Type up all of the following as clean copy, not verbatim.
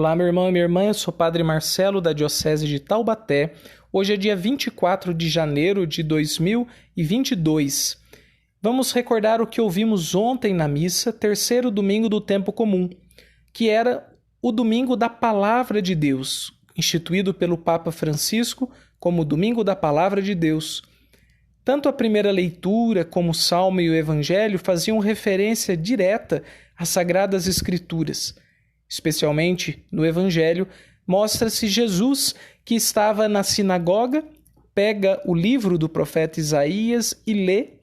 Olá, meu irmão e minha irmã, eu sou o Padre Marcelo, da Diocese de Taubaté. Hoje é dia 24 de janeiro de 2022. Vamos recordar o que ouvimos ontem na missa, terceiro domingo do tempo comum, que era o domingo da Palavra de Deus, instituído pelo Papa Francisco como o Domingo da Palavra de Deus. Tanto a primeira leitura como o Salmo e o Evangelho faziam referência direta às Sagradas Escrituras. Especialmente no Evangelho, mostra-se Jesus que estava na sinagoga, pega o livro do profeta Isaías e lê,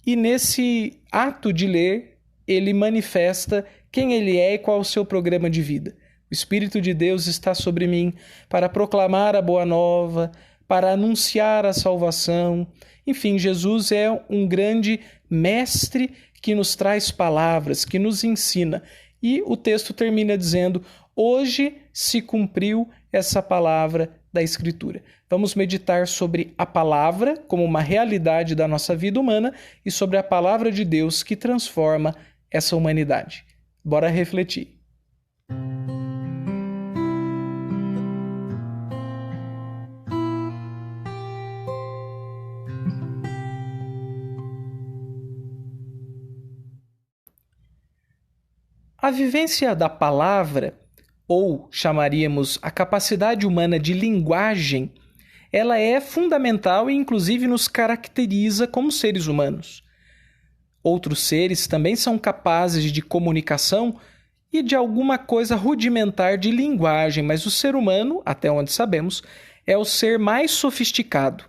e nesse ato de ler, ele manifesta quem ele é e qual o seu programa de vida. O Espírito de Deus está sobre mim para proclamar a boa nova, para anunciar a salvação. Enfim, Jesus é um grande mestre que nos traz palavras, que nos ensina. E o texto termina dizendo: hoje se cumpriu essa palavra da Escritura. Vamos meditar sobre a palavra como uma realidade da nossa vida humana e sobre a palavra de Deus que transforma essa humanidade. Bora refletir. A vivência da palavra, ou chamaríamos a capacidade humana de linguagem, ela é fundamental e inclusive nos caracteriza como seres humanos. Outros seres também são capazes de comunicação e de alguma coisa rudimentar de linguagem, mas o ser humano, até onde sabemos, é o ser mais sofisticado.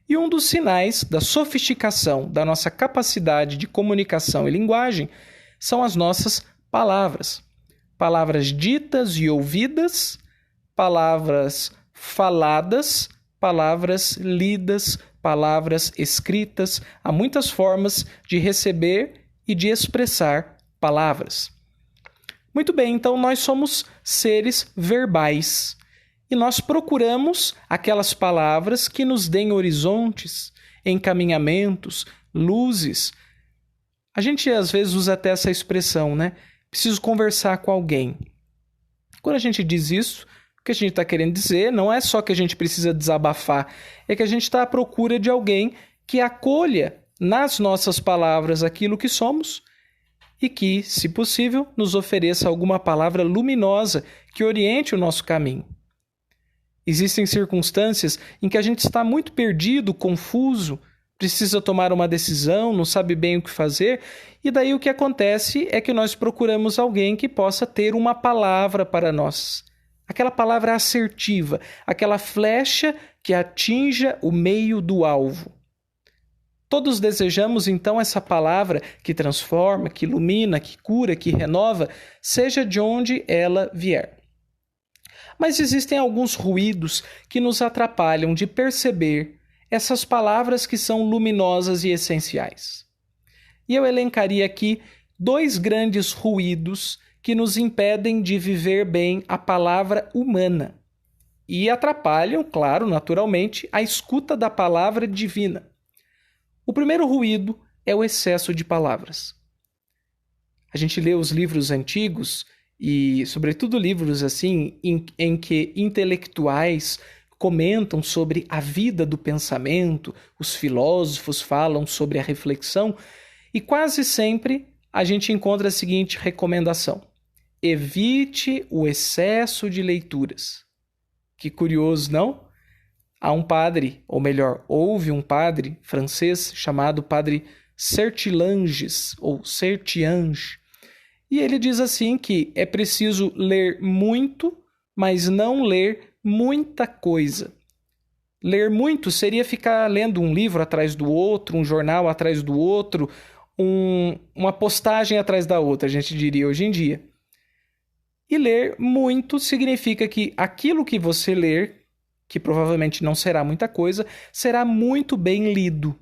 E um dos sinais da sofisticação da nossa capacidade de comunicação e linguagem são as nossas palavras. Palavras ditas e ouvidas, palavras faladas, palavras lidas, palavras escritas. Há muitas formas de receber e de expressar palavras. Muito bem, então nós somos seres verbais e nós procuramos aquelas palavras que nos deem horizontes, encaminhamentos, luzes. A gente às vezes usa até essa expressão, né? Preciso conversar com alguém. Quando a gente diz isso, o que a gente está querendo dizer não é só que a gente precisa desabafar, é que a gente está à procura de alguém que acolha nas nossas palavras aquilo que somos e que, se possível, nos ofereça alguma palavra luminosa que oriente o nosso caminho. Existem circunstâncias em que a gente está muito perdido, confuso, precisa tomar uma decisão, não sabe bem o que fazer, e daí o que acontece é que nós procuramos alguém que possa ter uma palavra para nós. Aquela palavra assertiva, aquela flecha que atinja o meio do alvo. Todos desejamos então essa palavra que transforma, que ilumina, que cura, que renova, seja de onde ela vier. Mas existem alguns ruídos que nos atrapalham de perceber essas palavras que são luminosas e essenciais. E eu elencaria aqui 2 grandes ruídos que nos impedem de viver bem a palavra humana e atrapalham, claro, naturalmente, a escuta da palavra divina. O primeiro ruído é o excesso de palavras. A gente lê os livros antigos e, sobretudo, livros assim em que intelectuais comentam sobre a vida do pensamento, os filósofos falam sobre a reflexão e quase sempre a gente encontra a seguinte recomendação: evite o excesso de leituras. Que curioso, não? Há um padre, ou melhor, houve um padre francês chamado Padre Sertillanges, ou Sertiange, e ele diz assim que é preciso ler muito, mas não ler muita coisa. Ler muito seria ficar lendo um livro atrás do outro, um jornal atrás do outro, uma postagem atrás da outra, a gente diria hoje em dia. E ler muito significa que aquilo que você ler, que provavelmente não será muita coisa, será muito bem lido.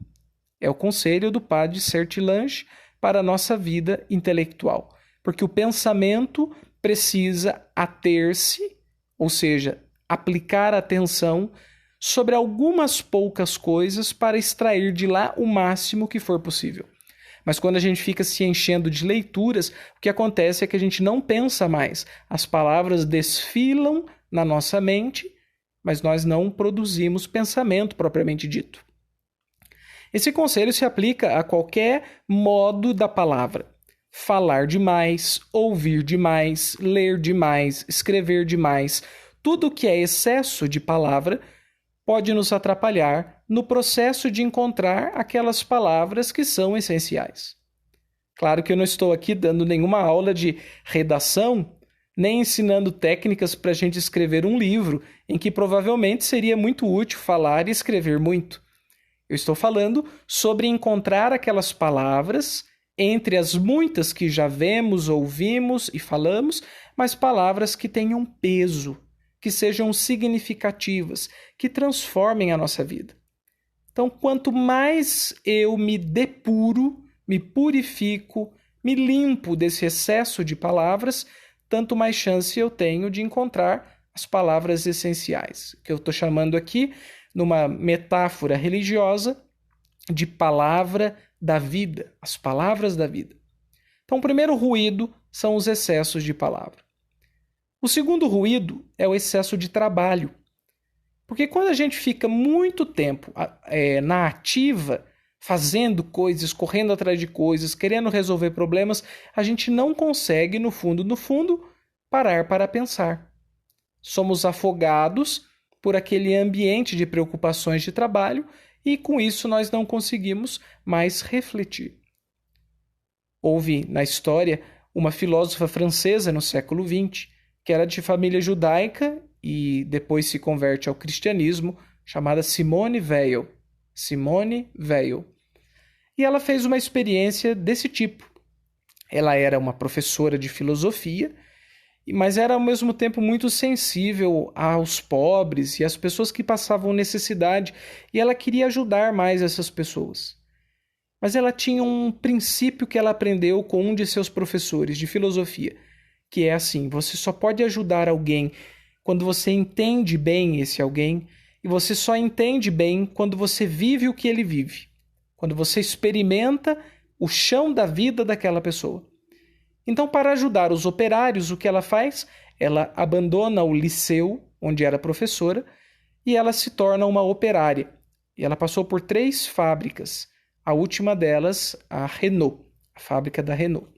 É o conselho do padre Sertillanges para a nossa vida intelectual. Porque o pensamento precisa ater-se, ou seja, aplicar atenção sobre algumas poucas coisas para extrair de lá o máximo que for possível. Mas quando a gente fica se enchendo de leituras, o que acontece é que a gente não pensa mais. As palavras desfilam na nossa mente, mas nós não produzimos pensamento propriamente dito. Esse conselho se aplica a qualquer modo da palavra. Falar demais, ouvir demais, ler demais, escrever demais. Tudo que é excesso de palavra pode nos atrapalhar no processo de encontrar aquelas palavras que são essenciais. Claro que eu não estou aqui dando nenhuma aula de redação, nem ensinando técnicas para a gente escrever um livro, em que provavelmente seria muito útil falar e escrever muito. Eu estou falando sobre encontrar aquelas palavras, entre as muitas que já vemos, ouvimos e falamos, mas palavras que tenham peso, que sejam significativas, que transformem a nossa vida. Então, quanto mais eu me depuro, me purifico, me limpo desse excesso de palavras, tanto mais chance eu tenho de encontrar as palavras essenciais, que eu estou chamando aqui, numa metáfora religiosa, de palavra da vida, as palavras da vida. Então, o primeiro ruído são os excessos de palavra. O segundo ruído é o excesso de trabalho. Porque quando a gente fica muito tempo na ativa, fazendo coisas, correndo atrás de coisas, querendo resolver problemas, a gente não consegue, no fundo, parar para pensar. Somos afogados por aquele ambiente de preocupações de trabalho e, com isso, nós não conseguimos mais refletir. Houve, na história, uma filósofa francesa no século XX, que era de família judaica e depois se converte ao cristianismo, chamada Simone Weil. Simone Weil. E ela fez uma experiência desse tipo. Ela era uma professora de filosofia, mas era ao mesmo tempo muito sensível aos pobres e às pessoas que passavam necessidade, e ela queria ajudar mais essas pessoas. Mas ela tinha um princípio que ela aprendeu com um de seus professores de filosofia, que é assim: você só pode ajudar alguém quando você entende bem esse alguém, e você só entende bem quando você vive o que ele vive, quando você experimenta o chão da vida daquela pessoa. Então, para ajudar os operários, o que ela faz? Ela abandona o liceu, onde era professora, e ela se torna uma operária. E ela passou por 3 fábricas, a última delas, a Renault, a fábrica da Renault.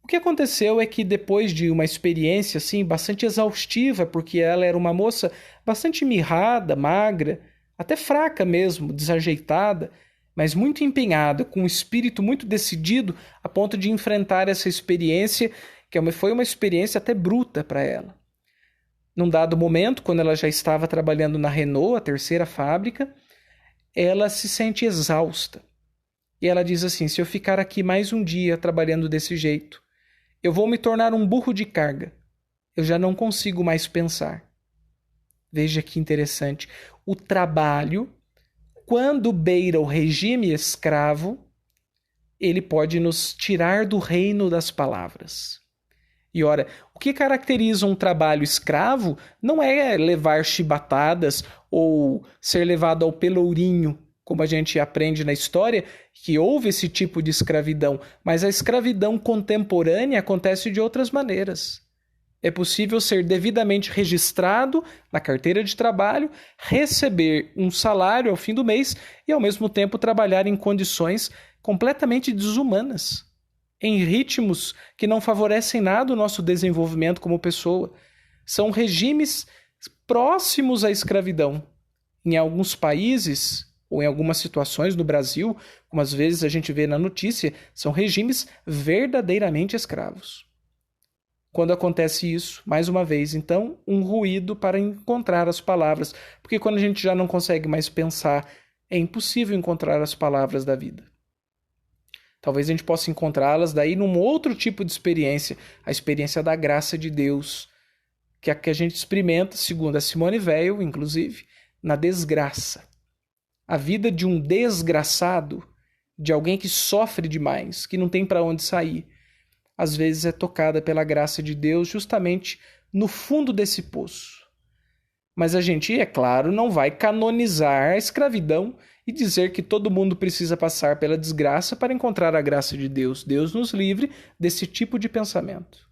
O que aconteceu é que depois de uma experiência assim, bastante exaustiva, porque ela era uma moça bastante mirrada, magra, até fraca mesmo, desajeitada, mas muito empenhada, com um espírito muito decidido, a ponto de enfrentar essa experiência, que foi uma experiência até bruta para ela. Num dado momento, quando ela já estava trabalhando na Renault, a 3ª fábrica, ela se sente exausta. E ela diz assim: se eu ficar aqui mais um dia trabalhando desse jeito, eu vou me tornar um burro de carga. Eu já não consigo mais pensar. Veja que interessante. O trabalho, quando beira o regime escravo, ele pode nos tirar do reino das palavras. E ora, o que caracteriza um trabalho escravo não é levar chibatadas ou ser levado ao pelourinho, como a gente aprende na história, que houve esse tipo de escravidão, mas a escravidão contemporânea acontece de outras maneiras. É possível ser devidamente registrado na carteira de trabalho, receber um salário ao fim do mês e, ao mesmo tempo, trabalhar em condições completamente desumanas, em ritmos que não favorecem nada o nosso desenvolvimento como pessoa. São regimes próximos à escravidão. Em alguns países, ou em algumas situações no Brasil, como às vezes a gente vê na notícia, são regimes verdadeiramente escravos. Quando acontece isso, mais uma vez, então, um ruído para encontrar as palavras, porque quando a gente já não consegue mais pensar, é impossível encontrar as palavras da vida. Talvez a gente possa encontrá-las daí num outro tipo de experiência, a experiência da graça de Deus, que é a que a gente experimenta, segundo a Simone Weil, inclusive, na desgraça. A vida de um desgraçado, de alguém que sofre demais, que não tem para onde sair, às vezes é tocada pela graça de Deus justamente no fundo desse poço. Mas a gente, é claro, não vai canonizar a escravidão e dizer que todo mundo precisa passar pela desgraça para encontrar a graça de Deus. Deus nos livre desse tipo de pensamento.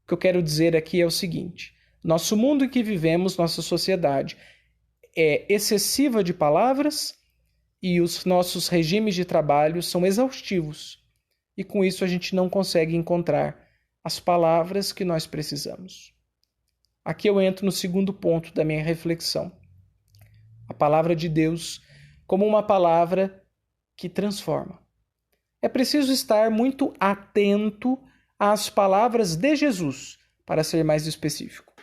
O que eu quero dizer aqui é o seguinte: nosso mundo em que vivemos, nossa sociedade, é excessiva de palavras e os nossos regimes de trabalho são exaustivos. E com isso a gente não consegue encontrar as palavras que nós precisamos. Aqui eu entro no segundo ponto da minha reflexão. A palavra de Deus como uma palavra que transforma. É preciso estar muito atento às palavras de Jesus, para ser mais específico.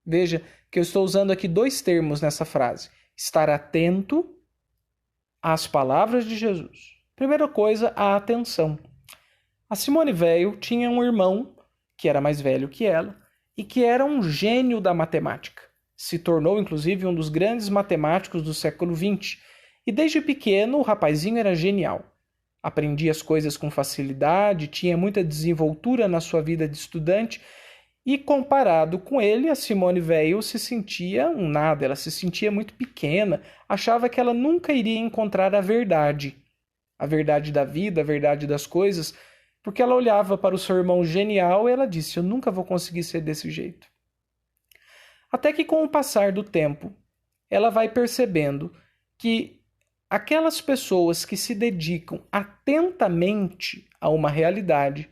Veja que eu estou usando aqui dois termos nessa frase. Estar atento às palavras de Jesus. Primeira coisa, a atenção. A Simone Weil tinha um irmão que era mais velho que ela e que era um gênio da matemática. Se tornou, inclusive, um dos grandes matemáticos do século XX. E desde pequeno, o rapazinho era genial. Aprendia as coisas com facilidade, tinha muita desenvoltura na sua vida de estudante e, comparado com ele, a Simone Weil se sentia um nada, ela se sentia muito pequena, achava que ela nunca iria encontrar a verdade da vida, a verdade das coisas, porque ela olhava para o seu irmão genial e ela disse: eu nunca vou conseguir ser desse jeito. Até que, com o passar do tempo, ela vai percebendo que aquelas pessoas que se dedicam atentamente a uma realidade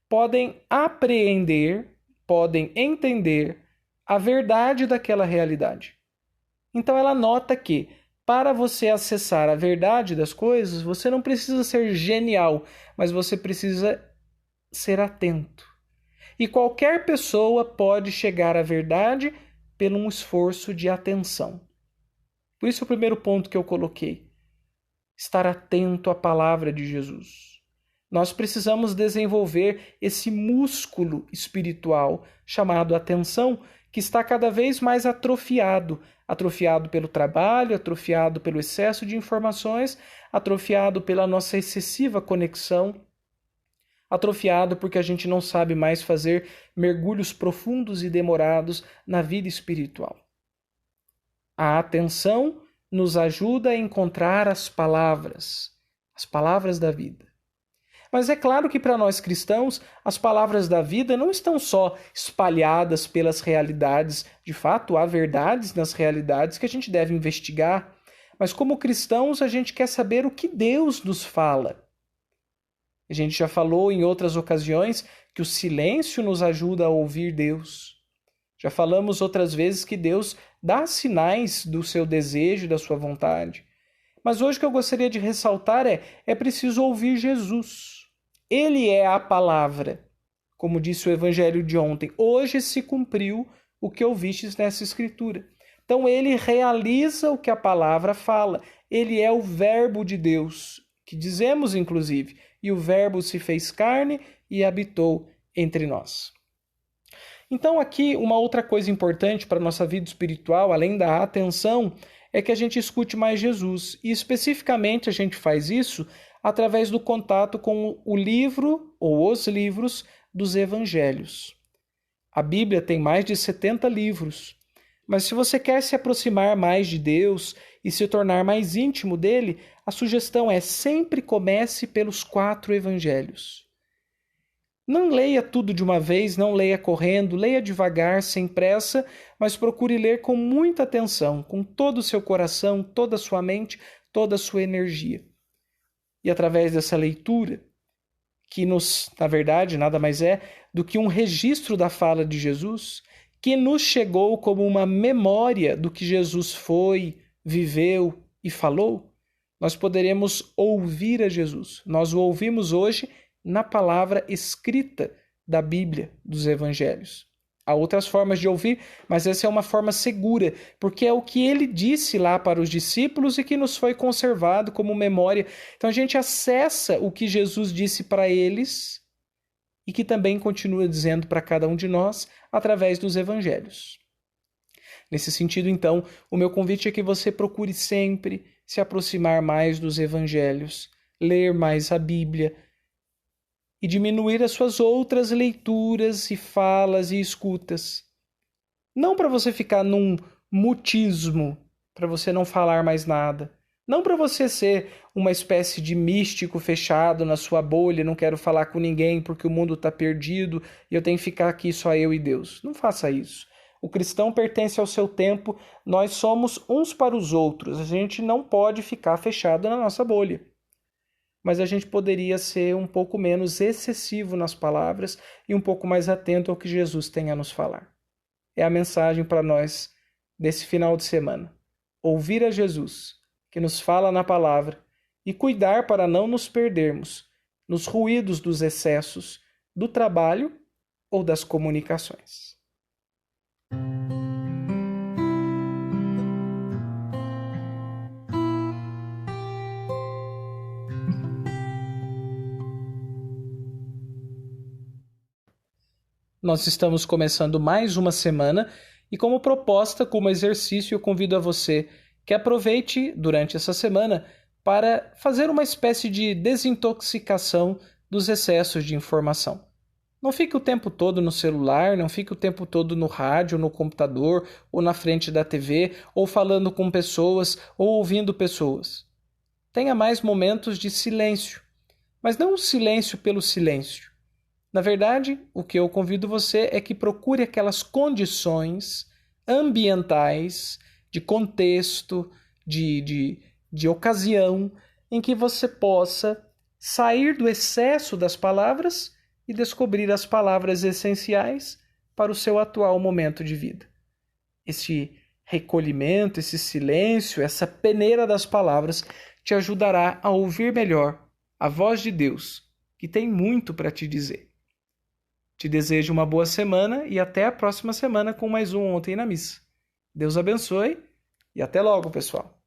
podem apreender, podem entender a verdade daquela realidade. Então ela nota que, para você acessar a verdade das coisas, você não precisa ser genial, mas você precisa ser atento. E qualquer pessoa pode chegar à verdade por um esforço de atenção. Por isso o primeiro ponto que eu coloquei: estar atento à palavra de Jesus. Nós precisamos desenvolver esse músculo espiritual chamado atenção, que está cada vez mais atrofiado pelo trabalho, atrofiado pelo excesso de informações, atrofiado pela nossa excessiva conexão, atrofiado porque a gente não sabe mais fazer mergulhos profundos e demorados na vida espiritual. A atenção nos ajuda a encontrar as palavras da vida. Mas é claro que para nós cristãos, as palavras da vida não estão só espalhadas pelas realidades. De fato, há verdades nas realidades que a gente deve investigar. Mas como cristãos, a gente quer saber o que Deus nos fala. A gente já falou em outras ocasiões que o silêncio nos ajuda a ouvir Deus. Já falamos outras vezes que Deus dá sinais do seu desejo e da sua vontade. Mas hoje o que eu gostaria de ressaltar é preciso ouvir Jesus. Ele é a palavra. Como disse o evangelho de ontem, hoje se cumpriu o que ouvistes nessa escritura. Então ele realiza o que a palavra fala. Ele é o verbo de Deus, que dizemos inclusive, e o verbo se fez carne e habitou entre nós. Então aqui uma outra coisa importante para a nossa vida espiritual, além da atenção, é que a gente escute mais Jesus. E especificamente a gente faz isso através do contato com o livro ou os livros dos evangelhos. A Bíblia tem mais de 70 livros. Mas se você quer se aproximar mais de Deus e se tornar mais íntimo dele, a sugestão é: sempre comece pelos 4 evangelhos. Não leia tudo de uma vez, não leia correndo, leia devagar, sem pressa, mas procure ler com muita atenção, com todo o seu coração, toda a sua mente, toda a sua energia. E através dessa leitura, que na verdade, nada mais é do que um registro da fala de Jesus, que nos chegou como uma memória do que Jesus foi, viveu e falou, nós poderemos ouvir a Jesus. Nós o ouvimos hoje na palavra escrita da Bíblia, dos Evangelhos. Há outras formas de ouvir, mas essa é uma forma segura, porque é o que ele disse lá para os discípulos e que nos foi conservado como memória. Então a gente acessa o que Jesus disse para eles e que também continua dizendo para cada um de nós através dos Evangelhos. Nesse sentido, então, o meu convite é que você procure sempre se aproximar mais dos Evangelhos, ler mais a Bíblia, e diminuir as suas outras leituras e falas e escutas. Não para você ficar num mutismo, para você não falar mais nada. Não para você ser uma espécie de místico fechado na sua bolha, não quero falar com ninguém porque o mundo está perdido e eu tenho que ficar aqui só eu e Deus. Não faça isso. O cristão pertence ao seu tempo, nós somos uns para os outros, a gente não pode ficar fechado na nossa bolha. Mas a gente poderia ser um pouco menos excessivo nas palavras e um pouco mais atento ao que Jesus tem a nos falar. É a mensagem para nós desse final de semana. Ouvir a Jesus, que nos fala na palavra, e cuidar para não nos perdermos nos ruídos dos excessos, do trabalho ou das comunicações. Nós estamos começando mais uma semana e, como proposta, como exercício, eu convido a você que aproveite durante essa semana para fazer uma espécie de desintoxicação dos excessos de informação. Não fique o tempo todo no celular, não fique o tempo todo no rádio, no computador, ou na frente da TV, ou falando com pessoas, ou ouvindo pessoas. Tenha mais momentos de silêncio, mas não o silêncio pelo silêncio. Na verdade, o que eu convido você é que procure aquelas condições ambientais, de contexto, de ocasião, em que você possa sair do excesso das palavras e descobrir as palavras essenciais para o seu atual momento de vida. Esse recolhimento, esse silêncio, essa peneira das palavras te ajudará a ouvir melhor a voz de Deus, que tem muito para te dizer. Te desejo uma boa semana e até a próxima semana com mais um Ontem na Missa. Deus abençoe e até logo, pessoal!